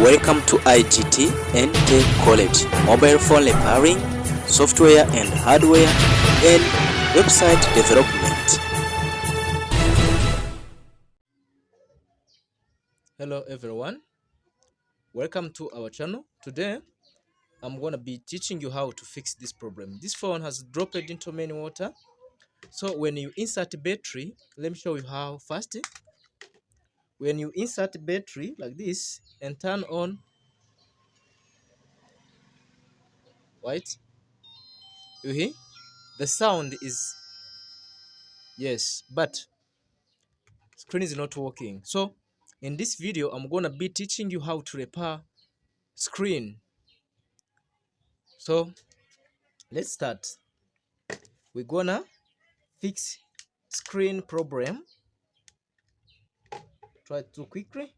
Welcome to IGT and Tech College, mobile phone repairing, software and hardware, and website development. Hello everyone, welcome to our channel. Today I'm gonna be teaching you how to fix this problem. This phone has dropped into many water, so when you insert battery, let me show you how fast. When you insert battery like this and turn on, right, you hear the sound is yes, but screen is not working. So in this video I'm gonna be teaching you how to repair screen. So let's start. We're gonna fix screen problem. Try to quickly.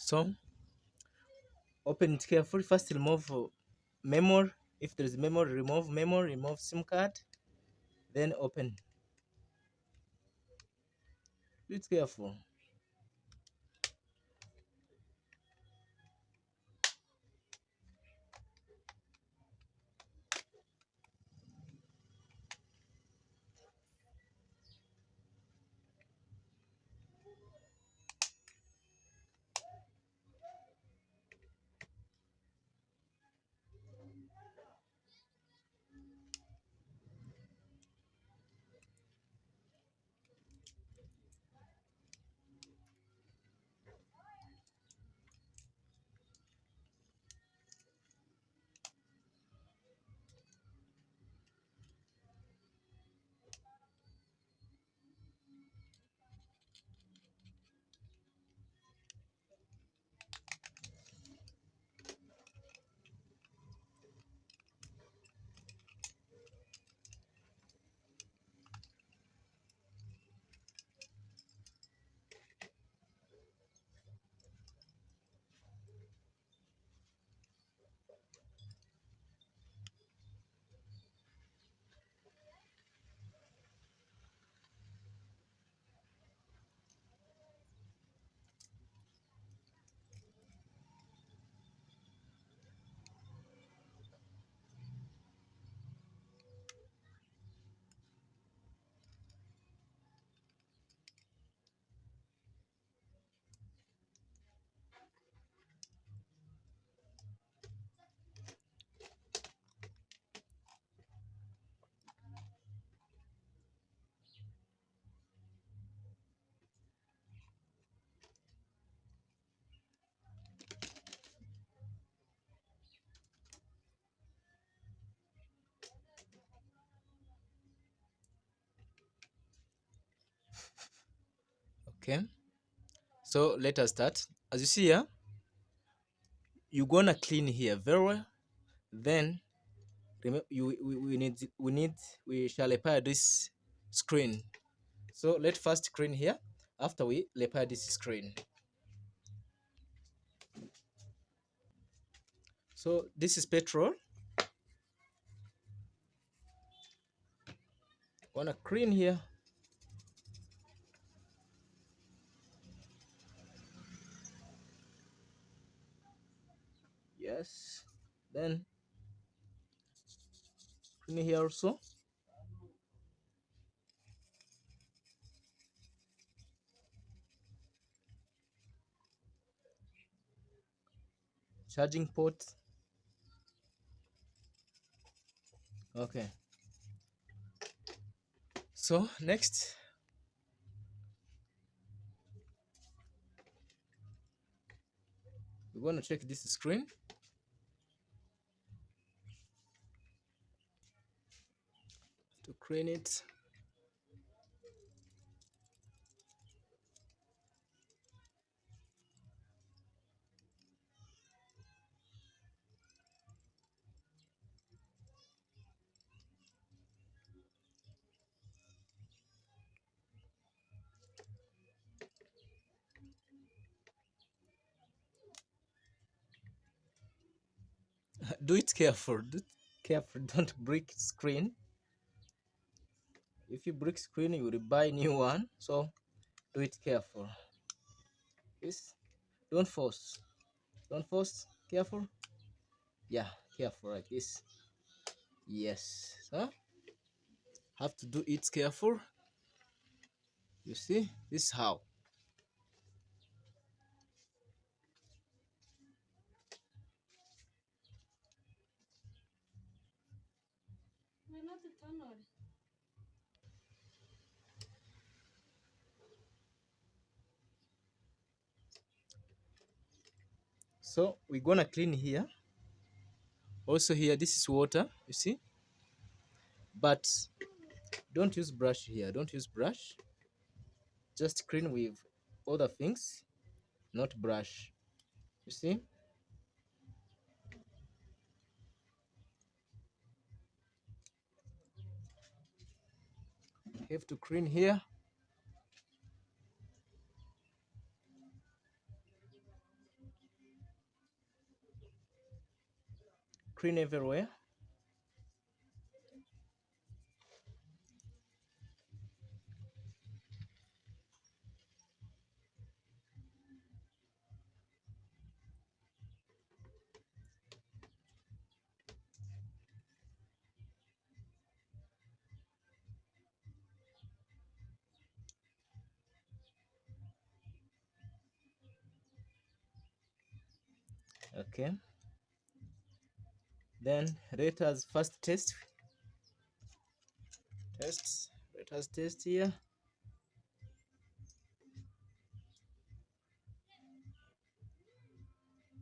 So open it carefully. First remove memory. If there is memory, remove SIM card, then open. Do it careful. Okay. So let us start. As you see here, you're gonna clean here very well. Then we shall repair this screen. So let first clean here. After we repair this screen. So this is petrol. Gonna clean here. Yes. Then clean here also. Charging port. Okay. So next we're going to check this screen. To clean it. Do it careful. Do it careful. Don't break screen. If you break screen, you will buy new one. So do it careful. Yes. Don't force. Don't force. Careful. Yeah, careful like this. Yes. So have to do it careful. You see, this is how. So we're gonna clean here. Also here, this is water, you see. But don't use brush here. Don't use brush. Just clean with other things, not brush. You see. You have to clean here. Clean everywhere. Okay. Then let us first test. Let us test here.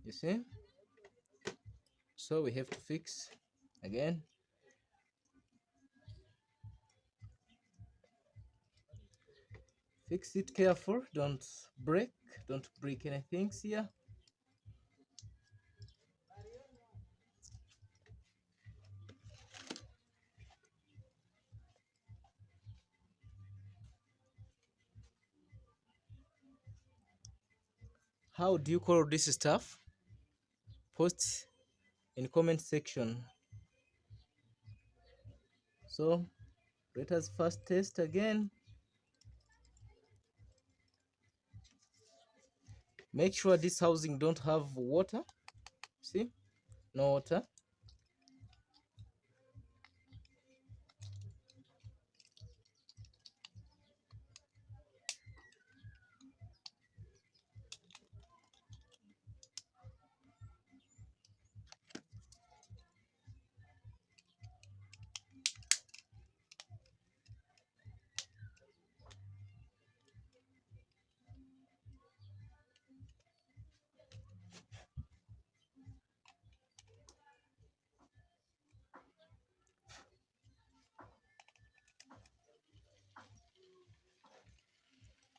You see. So we have to fix again. Fix it careful. Don't break anything here. How do you call this stuff? Post in comment section. So let us first test again. Make sure this housing don't have water. See, no water.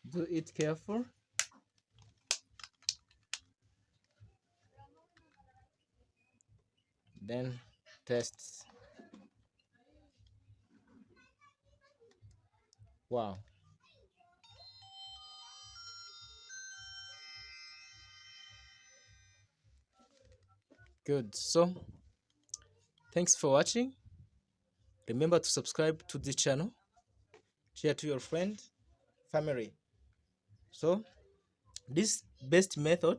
Do it careful. Then test. Wow. Good. So thanks for watching. Remember to subscribe to this channel. Share to your friend, family. So this best method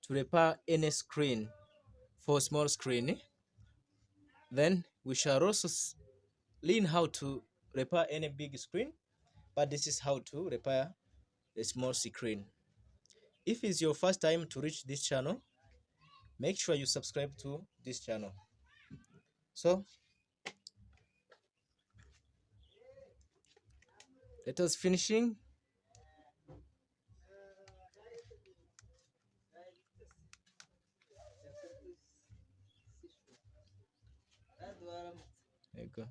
to repair any screen for small screen. Then we shall also learn how to repair any big screen, but this is how to repair a small screen. If it's your first time to reach this channel, make sure you subscribe to this channel. So let us finishing. Yego.